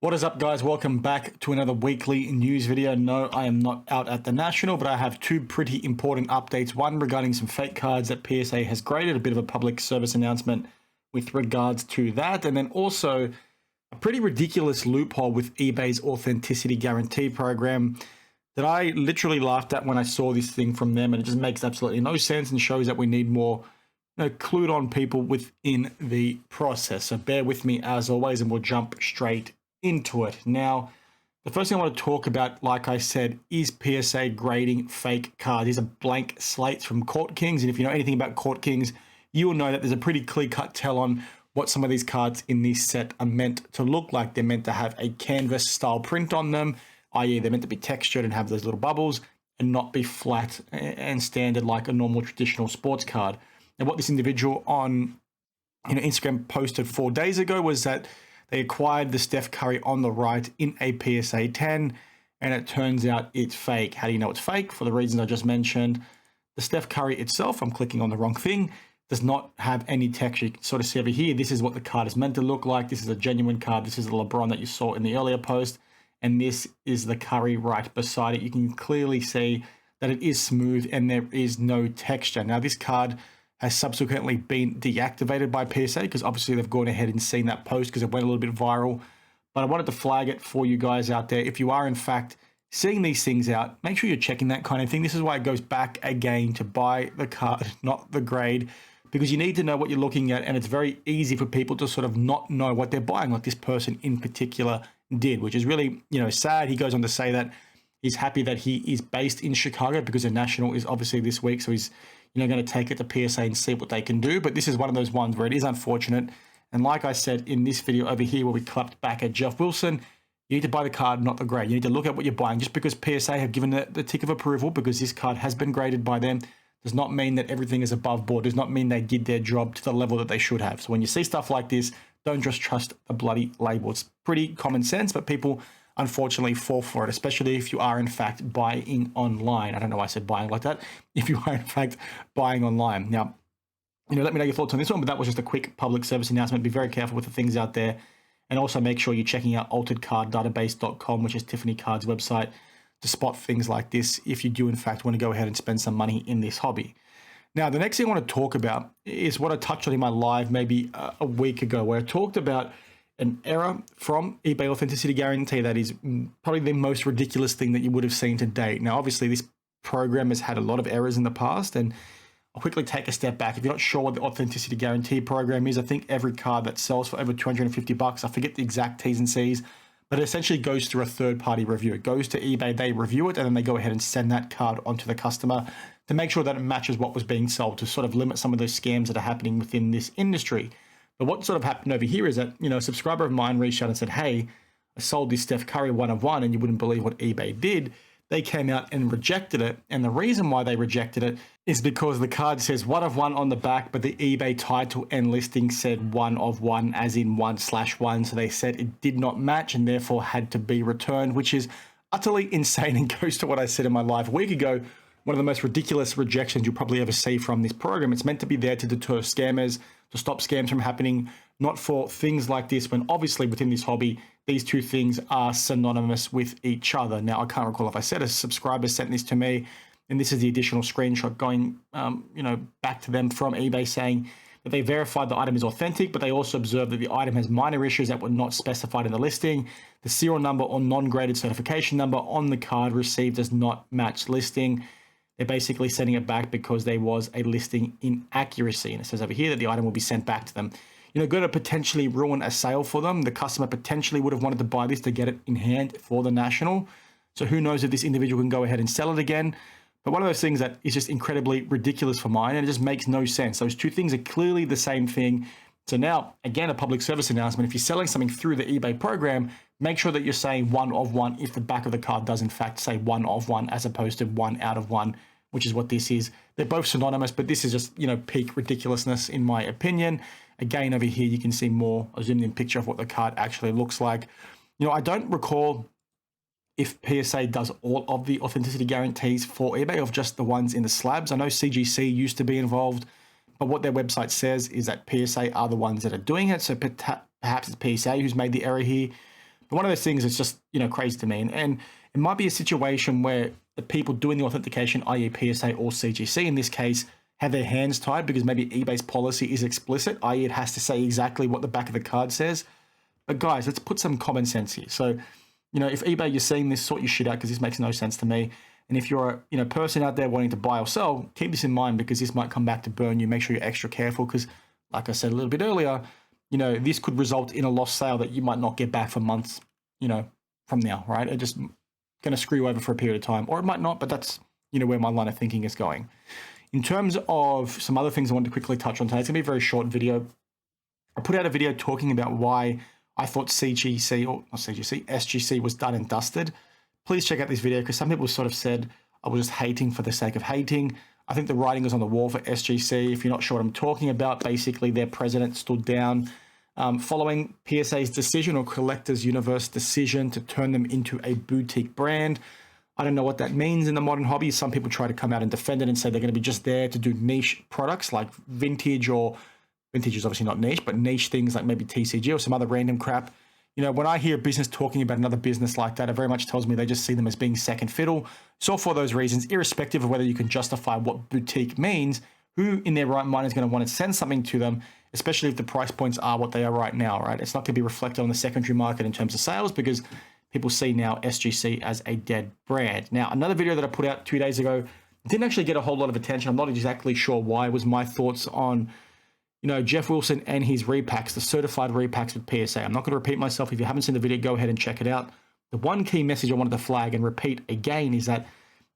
What is up, guys? Welcome back to another weekly news video. No, I am not out at the National, but I have two pretty important updates. One regarding some fake cards that PSA has graded, a bit of a public service announcement with regards to that. And then also a pretty ridiculous loophole with eBay's authenticity guarantee program that I literally laughed at when I saw this thing from them. And it just makes absolutely no sense and shows that we need more clued on people within the process. So bear with me as always, and we'll jump straight into it. Now, the first thing I want to talk about, like I said, is PSA grading fake cards. These are blank slates from Court Kings, and if you know anything about Court Kings, you will know that there's a pretty clear-cut tell on what some of these cards in this set are meant to look like. They're meant to have a canvas-style print on them, i.e. they're meant to be textured and have those little bubbles and not be flat and standard like a normal traditional sports card. And what this individual on Instagram posted 4 days ago was that they acquired the Steph Curry on the right in a PSA 10, and it turns out it's fake. How do you know it's fake? For the reasons I just mentioned. The Steph Curry itself, I'm clicking on the wrong thing, does not have any texture. You can sort of see over here, this is what the card is meant to look like. This is a genuine card. This is the LeBron that you saw in the earlier post, and this is the Curry right beside it. You can clearly see that it is smooth and there is no texture. Now, this card has subsequently been deactivated by PSA because obviously they've gone ahead and seen that post because it went a little bit viral. But I wanted to flag it for you guys out there. If you are in fact seeing these things out, make sure you're checking that kind of thing. This is why it goes back again to buy the card, not the grade, because you need to know what you're looking at, and it's very easy for people to sort of not know what they're buying, like this person in particular did, which is really, sad. He goes on to say that he's happy that he is based in Chicago because the National is obviously this week, so he's going to take it to PSA and see what they can do. But this is one of those ones where it is unfortunate. And like I said in this video over here where we clapped back at Geoff Wilson, you need to buy the card, not the grade. You need to look at what you're buying. Just because PSA have given the tick of approval because this card has been graded by them does not mean that everything is above board. Does not mean they did their job to the level that they should have. So when you see stuff like this, don't just trust the bloody label. It's pretty common sense, but people unfortunately fall for it, especially if you are in fact buying online. I don't know why I said buying like that. If you are in fact buying online. Now, let me know your thoughts on this one, but that was just a quick public service announcement. Be very careful with the things out there. And also make sure you're checking out alteredcarddatabase.com, which is Tiffany Card's website, to spot things like this if you do in fact want to go ahead and spend some money in this hobby. Now, the next thing I want to talk about is what I touched on in my live maybe a week ago, where I talked about an error from eBay Authenticity Guarantee that is probably the most ridiculous thing that you would have seen to date. Now, obviously, this program has had a lot of errors in the past, and I'll quickly take a step back. If you're not sure what the Authenticity Guarantee program is, I think every card that sells for over $250, I forget the exact T's and C's, but it essentially goes through a third-party review. It goes to eBay, they review it, and then they go ahead and send that card onto the customer to make sure that it matches what was being sold, to sort of limit some of those scams that are happening within this industry. But what sort of happened over here is that, a subscriber of mine reached out and said, hey, I sold this Steph Curry 1-of-1, and you wouldn't believe what eBay did. They came out and rejected it. And the reason why they rejected it is because the card says 1-of-1 on the back, but the eBay title and listing said 1-of-1, as in 1/1. So they said it did not match and therefore had to be returned, which is utterly insane and goes to what I said in my live a week ago. One of the most ridiculous rejections you'll probably ever see from this program. It's meant to be there to deter scammers, to stop scams from happening, not for things like this, when obviously within this hobby, these two things are synonymous with each other. Now, I can't recall if I said a subscriber sent this to me, and this is the additional screenshot going, back to them from eBay saying that they verified the item is authentic, but they also observed that the item has minor issues that were not specified in the listing. The serial number or non-graded certification number on the card received does not match listing. They're basically sending it back because there was a listing inaccuracy. And it says over here that the item will be sent back to them. Going to potentially ruin a sale for them. The customer potentially would have wanted to buy this to get it in hand for the National. So who knows if this individual can go ahead and sell it again. But one of those things that is just incredibly ridiculous for mine, and it just makes no sense. Those two things are clearly the same thing. So now, again, a public service announcement. If you're selling something through the eBay program, make sure that you're saying 1-of-1 if the back of the card does in fact say 1-of-1 as opposed to 1-out-of-1, which is what this is. They're both synonymous, but this is just, peak ridiculousness in my opinion. Again, over here, you can see more a zoomed in picture of what the card actually looks like. I don't recall if PSA does all of the authenticity guarantees for eBay or just the ones in the slabs. I know CGC used to be involved, but what their website says is that PSA are the ones that are doing it. So perhaps it's PSA who's made the error here. But one of those things is just, crazy to me. And it might be a situation where the people doing the authentication, i.e. PSA or CGC in this case, have their hands tied because maybe eBay's policy is explicit, i.e. it has to say exactly what the back of the card says. But guys, let's put some common sense here. So, if eBay, you're seeing this, sort your shit out because this makes no sense to me. And if you're a person out there wanting to buy or sell, keep this in mind because this might come back to burn you. Make sure you're extra careful because, like I said a little bit earlier, this could result in a lost sale that you might not get back for months, from now, right? It's just going to screw you over for a period of time, or it might not, but that's, where my line of thinking is going. In terms of some other things I wanted to quickly touch on today, it's going to be a very short video. I put out a video talking about why I thought SGC was done and dusted. Please check out this video because some people sort of said I was just hating for the sake of hating. I think the writing is on the wall for SGC. If you're not sure what I'm talking about, basically their president stood down following PSA's decision, or Collectors Universe decision, to turn them into a boutique brand. I don't know what that means in the modern hobby. Some people try to come out and defend it and say they're going to be just there to do niche products like vintage, or vintage is obviously not niche, but niche things like maybe TCG or some other random crap. When I hear a business talking about another business like that, it very much tells me they just see them as being second fiddle. So for those reasons, irrespective of whether you can justify what boutique means, who in their right mind is going to want to send something to them, especially if the price points are what they are right now, right? It's not going to be reflected on the secondary market in terms of sales because people see now SGC as a dead brand. Now, another video that I put out 2 days ago didn't actually get a whole lot of attention. I'm not exactly sure why. It was my thoughts on Geoff Wilson and his repacks, the certified repacks with PSA. I'm not going to repeat myself. If you haven't seen the video, go ahead and check it out. The one key message I wanted to flag and repeat again is that,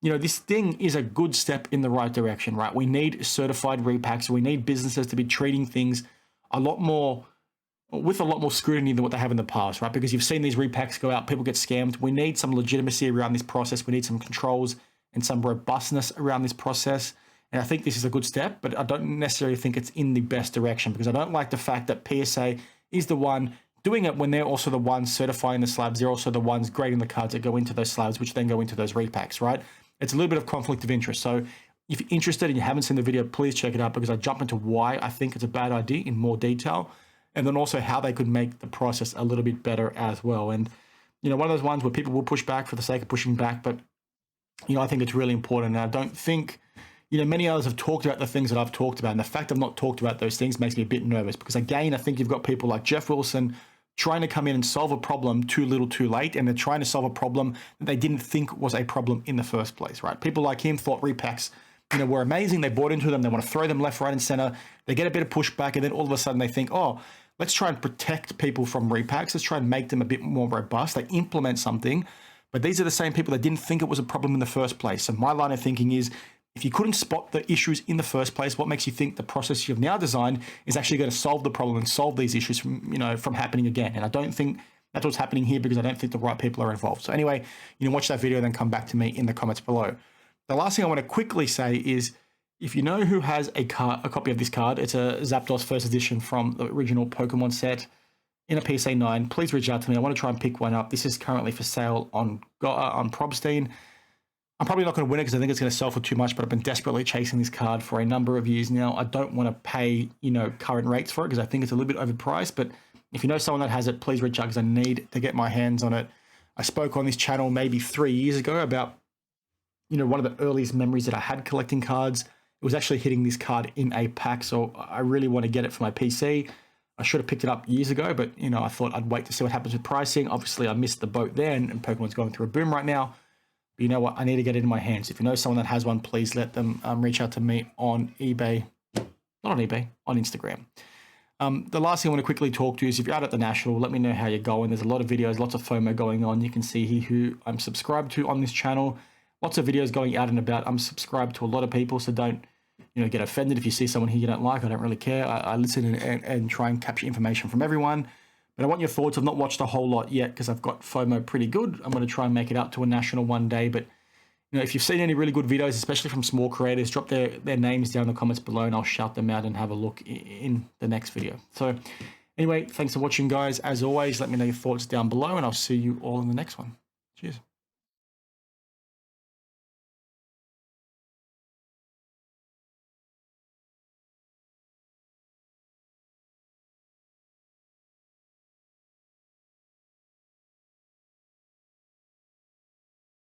this thing is a good step in the right direction, right? We need certified repacks. We need businesses to be treating things with a lot more scrutiny than what they have in the past, right? Because you've seen these repacks go out, people get scammed. We need some legitimacy around this process. We need some controls and some robustness around this process. And I think this is a good step, but I don't necessarily think it's in the best direction because I don't like the fact that PSA is the one doing it when they're also the ones certifying the slabs. They're also the ones grading the cards that go into those slabs, which then go into those repacks, right? It's a little bit of conflict of interest. So if you're interested and you haven't seen the video, please check it out because I jump into why I think it's a bad idea in more detail, and then also how they could make the process a little bit better as well. And, one of those ones where people will push back for the sake of pushing back, but, I think it's really important. And I don't think, many others have talked about the things that I've talked about, and the fact I've not talked about those things makes me a bit nervous because, again, I think you've got people like Geoff Wilson trying to come in and solve a problem too little too late, and they're trying to solve a problem that they didn't think was a problem in the first place, right? People like him thought repacks, were amazing. They bought into them. They want to throw them left, right, and center. They get a bit of pushback, and then all of a sudden they think, oh, let's try and protect people from repacks. Let's try and make them a bit more robust. They implement something, but these are the same people that didn't think it was a problem in the first place. So my line of thinking is, if you couldn't spot the issues in the first place, what makes you think the process you've now designed is actually going to solve the problem and solve these issues from happening again? And I don't think that's what's happening here because I don't think the right people are involved. So anyway, watch that video and then come back to me in the comments below. The last thing I want to quickly say is, if you know who has a copy of this card, it's a Zapdos first edition from the original Pokemon set in a PSA 9, please reach out to me. I want to try and pick one up. This is currently for sale on Probstein. I'm probably not going to win it because I think it's going to sell for too much, but I've been desperately chasing this card for a number of years now. I don't want to pay, current rates for it because I think it's a little bit overpriced, but if you know someone that has it, please reach out because I need to get my hands on it. I spoke on this channel maybe 3 years ago about, one of the earliest memories that I had collecting cards. It was actually hitting this card in a pack, so I really want to get it for my PC. I should have picked it up years ago, but, I thought I'd wait to see what happens with pricing. Obviously, I missed the boat then, and Pokemon's going through a boom right now. But you know what? I need to get it in my hands. If you know someone that has one, please let them reach out to me on eBay. Not on eBay, on Instagram. The last thing I want to quickly talk to you is if you're out at the National, let me know how you're going. There's a lot of videos, lots of FOMO going on. You can see here who I'm subscribed to on this channel. Lots of videos going out and about. I'm subscribed to a lot of people, so don't get offended if you see someone here you don't like. I don't really care. I listen and try and capture information from everyone. But I want your thoughts. I've not watched a whole lot yet because I've got FOMO pretty good. I'm going to try and make it out to a national one day. But if you've seen any really good videos, especially from small creators, drop their names down in the comments below and I'll shout them out and have a look in the next video. So anyway, thanks for watching, guys. As always, let me know your thoughts down below and I'll see you all in the next one. Cheers.